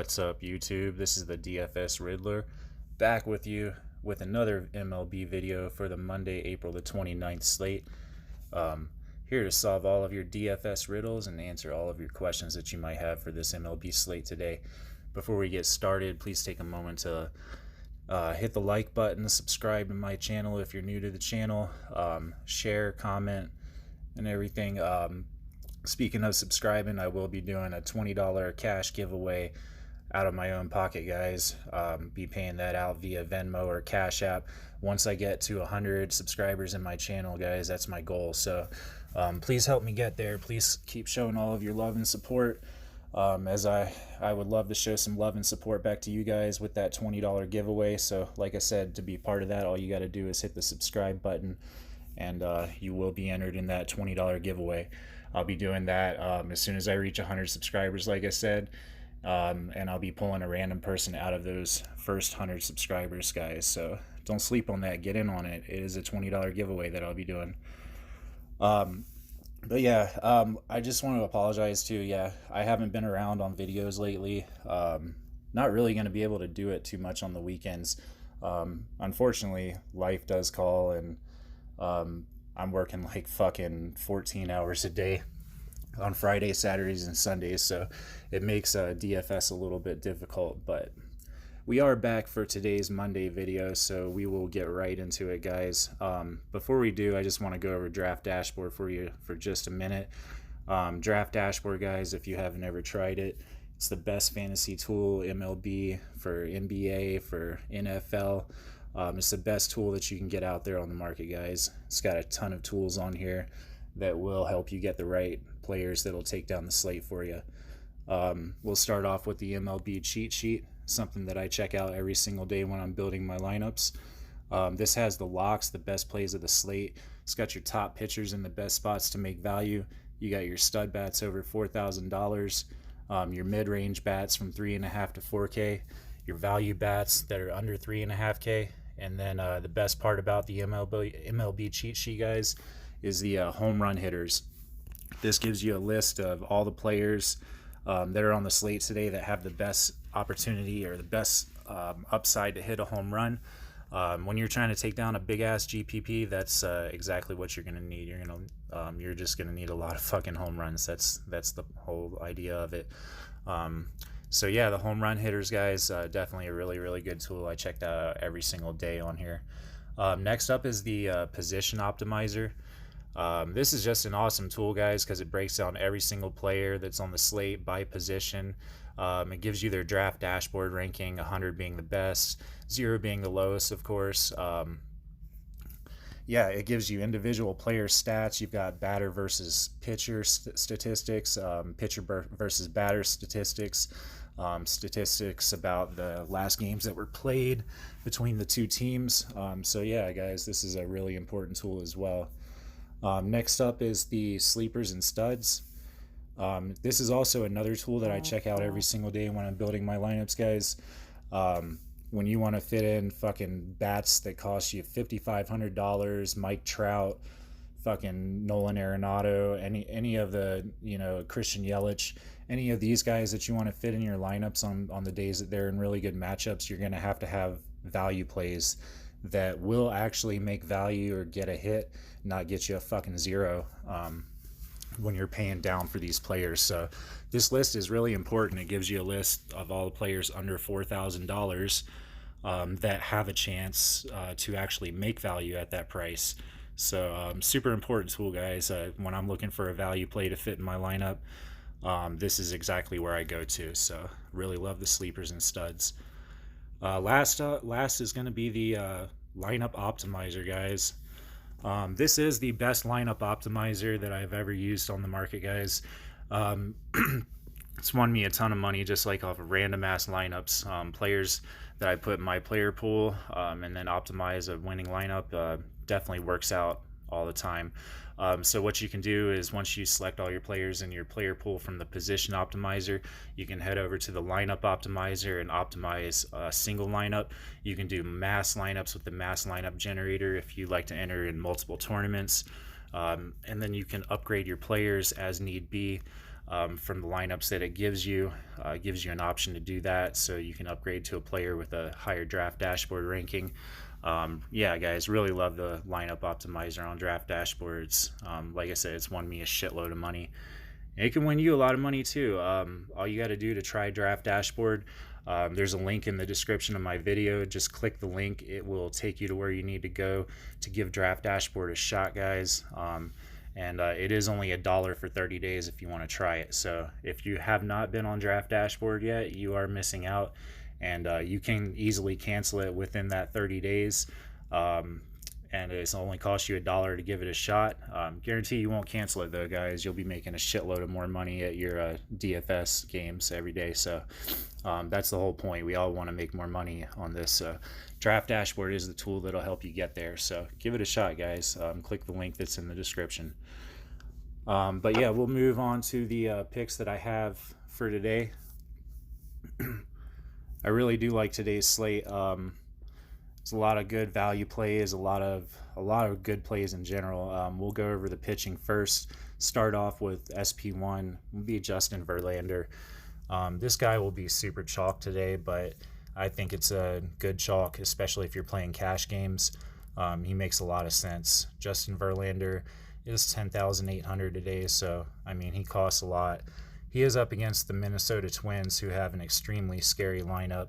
What's up, YouTube? This is the DFS Riddler, back with you with another MLB video for the Monday, April the 29th slate. Here to solve all of your DFS riddles and answer all of your questions that you might have for this MLB slate today. Before we get started, please take a moment to hit the like button, subscribe to my channel if you're new to the channel, share, comment, and everything. Speaking of subscribing, I will be doing a $20 cash giveaway out of my own pocket, guys. Be paying that out via Venmo or Cash App once I get to 100 subscribers in my channel, guys. That's my goal. So please help me get there. Please keep showing all of your love and support, as I would love to show some love and support back to you guys with that $20 giveaway. So like I said, to be part of that, all you got to do is hit the subscribe button, and you will be entered in that $20 giveaway. I'll be doing that as soon as I reach 100 subscribers, like I said, and I'll be pulling a random person out of those first 100 subscribers, guys. So don't sleep on that. Get in on it. It is a $20 giveaway that I'll be doing. But yeah, I just want to apologize too. Yeah, I haven't been around on videos lately. Not really going to be able to do it too much on the weekends. Unfortunately, life does call, and I'm working like fucking 14 hours a day on Fridays, Saturdays, and Sundays, so it makes DFS a little bit difficult. But we are back for today's Monday video, so we will get right into it, guys. Before we do, I just want to go over Draft Dashboard for you for just a minute. Draft Dashboard, guys, if you haven't ever tried it, it's the best fantasy tool, MLB, for NBA, for NFL. It's the best tool that you can get out there on the market, guys. It's got a ton of tools on here that will help you get the right players that'll take down the slate for you. We'll start off with the MLB cheat sheet, something that I check out every single day when I'm building my lineups. This has the locks, the best plays of the slate. It's got your top pitchers in the best spots to make value. You got your stud bats over $4,000, your mid-range bats from 3.5 to 4K, your value bats that are under 3.5K, and then the best part about the MLB cheat sheet, guys, is the home run hitters. This gives you a list of all the players that are on the slate today that have the best opportunity or the best upside to hit a home run. When you're trying to take down a big ass GPP, that's exactly what you're gonna need. You're just gonna need a lot of fucking home runs. That's the whole idea of it. So yeah, the home run hitters, guys, definitely a really good tool. I check that out every single day on here. Next up is the position optimizer. This is just an awesome tool, guys, because it breaks down every single player that's on the slate by position. It gives you their draft dashboard ranking, 100 being the best, 0 being the lowest, of course. Yeah, it gives you individual player stats. You've got batter versus pitcher statistics, pitcher versus batter statistics, statistics about the last games that were played between the two teams. So yeah, guys, this is a really important tool as well. Next up is the sleepers and studs. This is also another tool that I check out every single day when I'm building my lineups, guys. When you want to fit in fucking bats that cost you $5,500, Mike Trout, fucking Nolan Arenado, any of the, Christian Yelich, any of these guys that you want to fit in your lineups on the days that they're in really good matchups, you're going to have value plays that will actually make value or get a hit, not get you a fucking 0 when you're paying down for these players. So this list is really important. It gives you a list of all the players under $4,000 that have a chance to actually make value at that price. So super important tool, guys. When I'm looking for a value play to fit in my lineup, this is exactly where I go to. So really love the sleepers and studs. Last is going to be the lineup optimizer, guys. This is the best lineup optimizer that I've ever used on the market, guys. It's won me a ton of money just like off of random ass lineups. Players that I put in my player pool and then optimize a winning lineup definitely works out all the time. So what you can do is once you select all your players in your player pool from the position optimizer, you can head over to the lineup optimizer and optimize a single lineup. You can do mass lineups with the mass lineup generator if you like to enter in multiple tournaments. And then you can upgrade your players as need be. from the lineups that it gives you. Gives you an option to do that, so you can upgrade to a player with a higher draft dashboard ranking. Yeah, guys, really love the lineup optimizer on draft dashboards. Like I said, it's won me a shitload of money. It can win you a lot of money too. All you got to do to try Draft Dashboard, there's a link in the description of my video. Just click the link. It will take you to where you need to go to give Draft Dashboard a shot, guys. And it is only $1 for 30 days if you want to try it. So if you have not been on Draft Dashboard yet, you are missing out. And you can easily cancel it within that 30 days. And it's only cost you $1 to give it a shot. Guarantee you won't cancel it though, guys. You'll be making a shitload of more money at your DFS games every day. So that's the whole point. We all want to make more money on this. Draft Dashboard is the tool that'll help you get there. So give it a shot, guys. Click the link that's in the description. But yeah, we'll move on to the picks that I have for today. I really do like today's slate. There's a lot of good value plays, a lot of good plays in general. We'll go over the pitching first. Start off with SP1. Will be Justin Verlander. This guy will be super chalk today, but I think it's a good chalk, especially if you're playing cash games. He makes a lot of sense. Justin Verlander is 10,800 today, so I mean he costs a lot. He is up against the Minnesota Twins, who have an extremely scary lineup.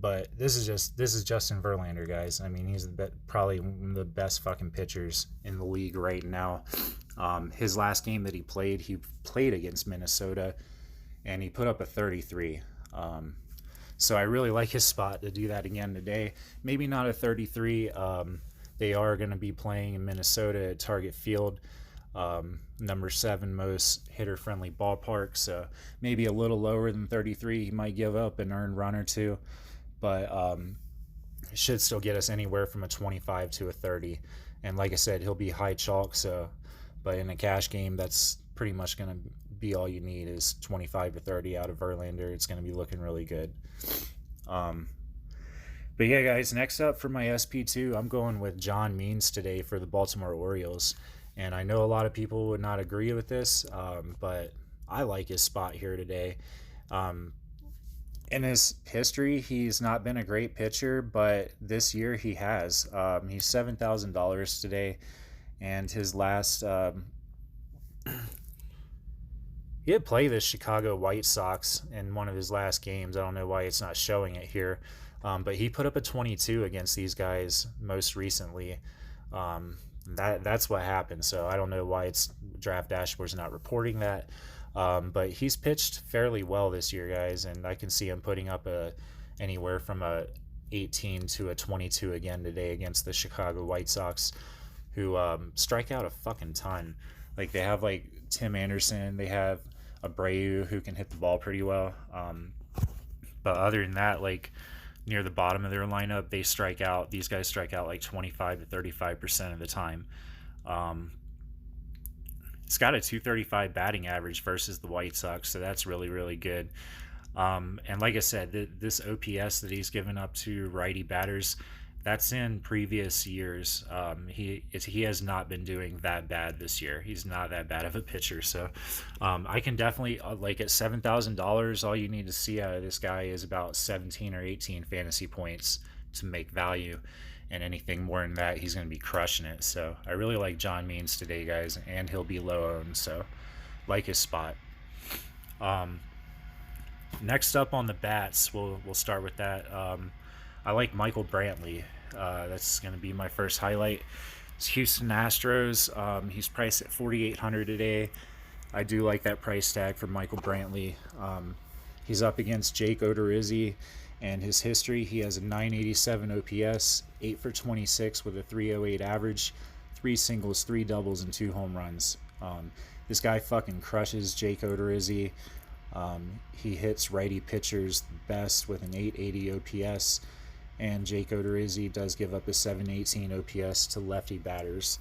But this is Justin Verlander, guys. I mean, he's probably one of the best fucking pitchers in the league right now. His last game that he played against Minnesota, and he put up a 33. So I really like his spot to do that again today. Maybe not a 33. They are going to be playing in Minnesota at Target Field, number 7 most hitter-friendly ballpark. So maybe a little lower than 33. He might give up an earned run or two. But it should still get us anywhere from a 25 to a 30. And like I said, he'll be high chalk. But in a cash game, that's pretty much going to be all you need is 25 to 30 out of Verlander. It's going to be looking really good. But yeah, guys, next up for my SP2, I'm going with John Means today for the Baltimore Orioles. And I know a lot of people would not agree with this, but I like his spot here today. In his history, he's not been a great pitcher, but this year he has. He's $7,000 today, and his last he did play the Chicago White Sox in one of his last games. I don't know why it's not showing it here, but he put up a 22 against these guys most recently. That's what happened. So I don't know why it's Draft Dashboard's not reporting that. But he's pitched fairly well this year, guys, and I can see him putting up anywhere from a 18 to a 22 again today against the Chicago White Sox, who strike out a fucking ton. Like, they have like Tim Anderson, they have Abreu, who can hit the ball pretty well. But other than that, like near the bottom of their lineup, these guys strike out like 25 to 35% of the time. It's got a 235 batting average versus the White Sox, so that's really, really good. And like I said, this OPS that he's given up to righty batters, that's in previous years. He has not been doing that bad this year. He's not that bad of a pitcher. So I can definitely, like at $7,000, all you need to see out of this guy is about 17 or 18 fantasy points to make value. And anything more than that, he's going to be crushing it. So I really like John Means today, guys, and he'll be low owned. So like his spot. Next up on the bats, we'll start with that. I like Michael Brantley. That's going to be my first highlight. It's Houston Astros. He's priced at $4,800 today. I do like that price tag for Michael Brantley. He's up against Jake Odorizzi. And his history, he has a 987 OPS, 8 for 26 with a 308 average, 3 singles, 3 doubles, and 2 home runs. This guy fucking crushes Jake Odorizzi. He hits righty pitchers best with an 880 OPS, and Jake Odorizzi does give up a 718 OPS to lefty batters.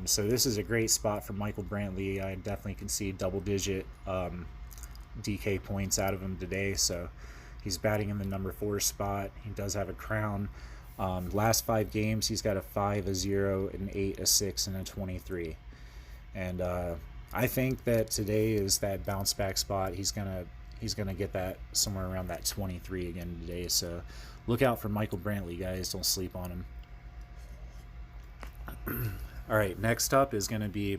So this is a great spot for Michael Brantley. I definitely can see double-digit DK points out of him today, so he's batting in the number 4 spot. He does have a crown. Last 5 games, he's got a 5, a 0, an 8, a 6, and a 23. And I think that today is that bounce back spot. He's gonna get that somewhere around that 23 again today. So look out for Michael Brantley, guys. Don't sleep on him. All right, next up is gonna be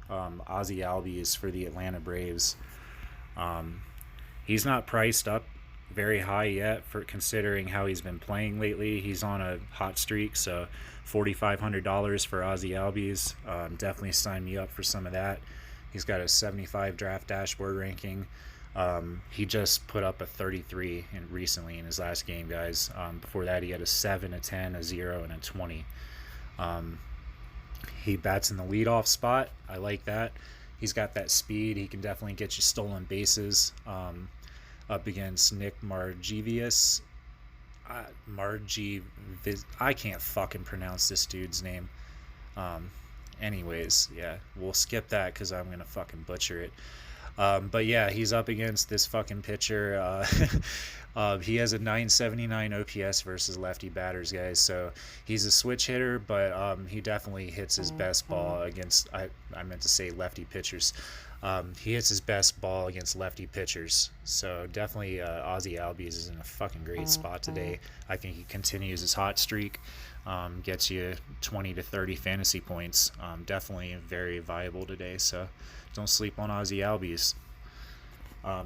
Ozzy Albies for the Atlanta Braves. Um, he's not priced up very high yet for considering how he's been playing lately. He's on a hot streak, so $4,500 for Ozzy Albies. Definitely sign me up for some of that. He's got a 75 draft dashboard ranking. He just put up a 33 recently in his last game, guys. Before that, he had a 7, a 10, a 0, and a 20. Um, he bats in the leadoff spot. I like that. He's got that speed. He can definitely get you stolen bases. Up against Nick Margivius. I can't fucking pronounce this dude's name. Um, Anyways, yeah, we'll skip that because I'm gonna fucking butcher it. But yeah, he's up against this fucking pitcher. He has a 979 OPS versus lefty batters, guys. So he's a switch hitter, but he definitely hits his best ball against. I meant to say lefty pitchers. He hits his best ball against lefty pitchers. So definitely Ozzy Albies is in a fucking great spot today. I think he continues his hot streak. Gets you 20 to 30 fantasy points. Definitely very viable today. So don't sleep on Ozzy Albies.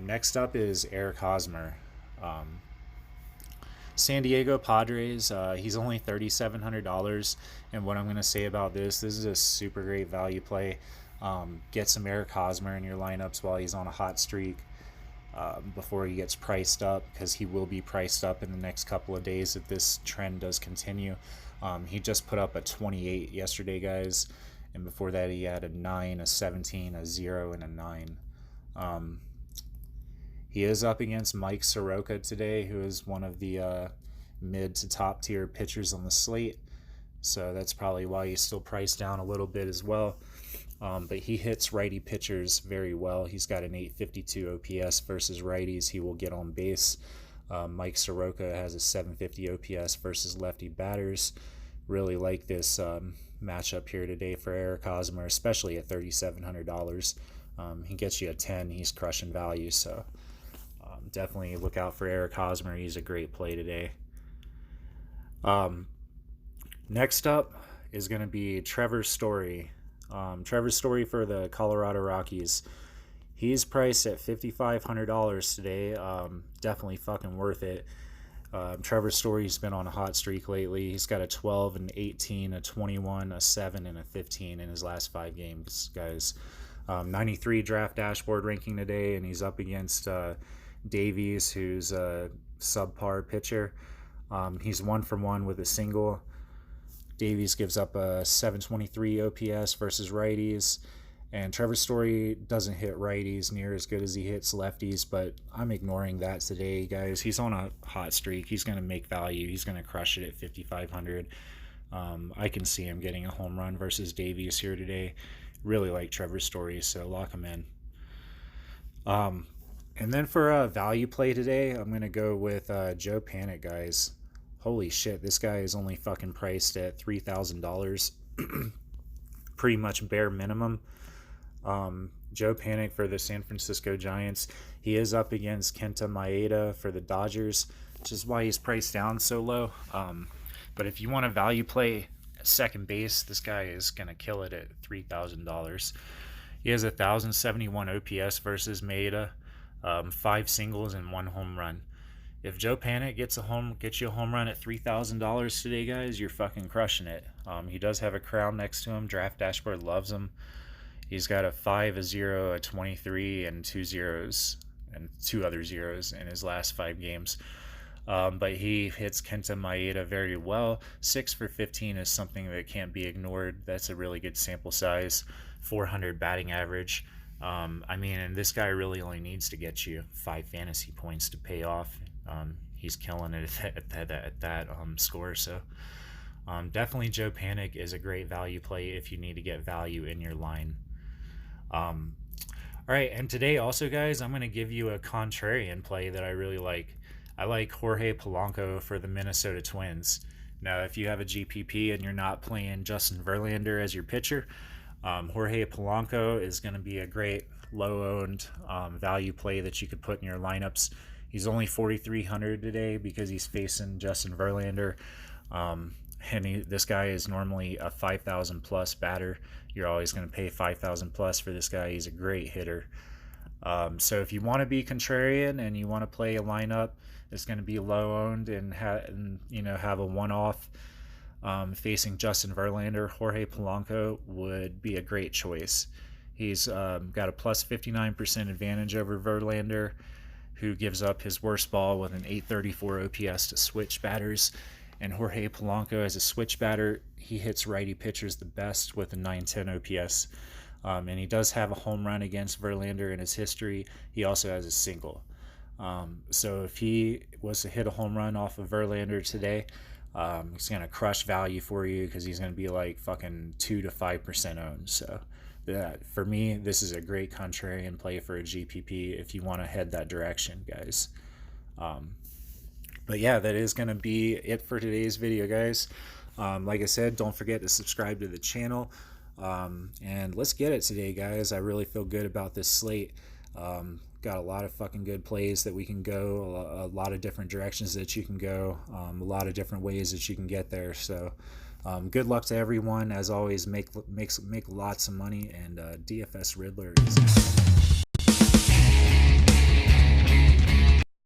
Next up is Eric Hosmer. San Diego Padres. He's only $3,700. And what I'm going to say about this is a super great value play. Get some Eric Hosmer in your lineups while he's on a hot streak before he gets priced up, because he will be priced up in the next couple of days if this trend does continue. He just put up a 28 yesterday, guys, and before that he had a 9, a 17, a 0, and a 9. He is up against Mike Soroka today, who is one of the mid to top tier pitchers on the slate, so that's probably why he's still priced down a little bit as well. But he hits righty pitchers very well. He's got an 852 OPS versus righties. He will get on base. Mike Soroka has a 750 OPS versus lefty batters. Really like this matchup here today for Eric Hosmer, especially at $3,700. He gets you a 10. He's crushing value. So definitely look out for Eric Hosmer. He's a great play today. Next up is going to be Trevor Story. Trevor Story for the Colorado Rockies. He's priced at $5,500 today. Definitely fucking worth it. Trevor Story's been on a hot streak lately. He's got a 12, an 18, a 21, a 7, and a 15 in his last 5 games, guys. 93 draft dashboard ranking today, and he's up against Davies, who's a subpar pitcher. He's 1-for-1 with a single. Davies gives up a 723 OPS versus righties, and Trevor Story doesn't hit righties near as good as he hits lefties, but I'm ignoring that today, guys. He's on a hot streak. He's going to make value. He's going to crush it at 5,500. I can see him getting a home run versus Davies here today. Really like Trevor Story, so lock him in. And then for a value play today, I'm going to go with Joe Panic, guys. Holy shit, this guy is only fucking priced at $3,000. Pretty much bare minimum. Joe Panic for the San Francisco Giants. He is up against Kenta Maeda for the Dodgers, which is why he's priced down so low. But if you want a value play at second base, this guy is going to kill it at $3,000. He has a 1,071 OPS versus Maeda, 5 singles and 1 home run. If Joe Panic gets you a home run at $3,000 today, guys, you're fucking crushing it. He does have a crown next to him. Draft Dashboard loves him. He's got a 5, a 0, a 23, and 2 zeros, and 2 other zeros in his last 5 games. But he hits Kenta Maeda very well. 6 for 15 is something that can't be ignored. That's a really good sample size. 400 batting average. And this guy really only needs to get you 5 fantasy points to pay off. He's killing it at that score. So definitely Joe Panic is a great value play if you need to get value in your line. All right, and today also, guys, I'm going to give you a contrarian play that I really like. I like Jorge Polanco for the Minnesota Twins. Now, if you have a GPP and you're not playing Justin Verlander as your pitcher, Jorge Polanco is going to be a great low-owned value play that you could put in your lineups. He's only 4,300 today because he's facing Justin Verlander. This guy is normally a 5,000 plus batter. You're always going to pay 5,000 plus for this guy. He's a great hitter. So if you want to be contrarian and you want to play a lineup that's going to be low-owned and have a one-off facing Justin Verlander, Jorge Polanco would be a great choice. He's got a plus 59% advantage over Verlander, who gives up his worst ball with an 834 OPS to switch batters. And Jorge Polanco, as a switch batter, he hits righty pitchers the best with a 910 OPS. And he does have a home run against Verlander in his history. He also has a single. So if he was to hit a home run off of Verlander today, he's going to crush value for you because he's going to be like fucking 2 to 5% owned. So for me, this is a great contrarian play for a GPP if you want to head that direction, guys. But yeah, that is going to be it for today's video, guys. Like I said, don't forget to subscribe to the channel. And let's get it today, guys. I really feel good about this slate. Got a lot of fucking good plays that we can go, a lot of different directions that you can go, a lot of different ways that you can get there. So good luck to everyone. As always, make lots of money, and DFS Riddler is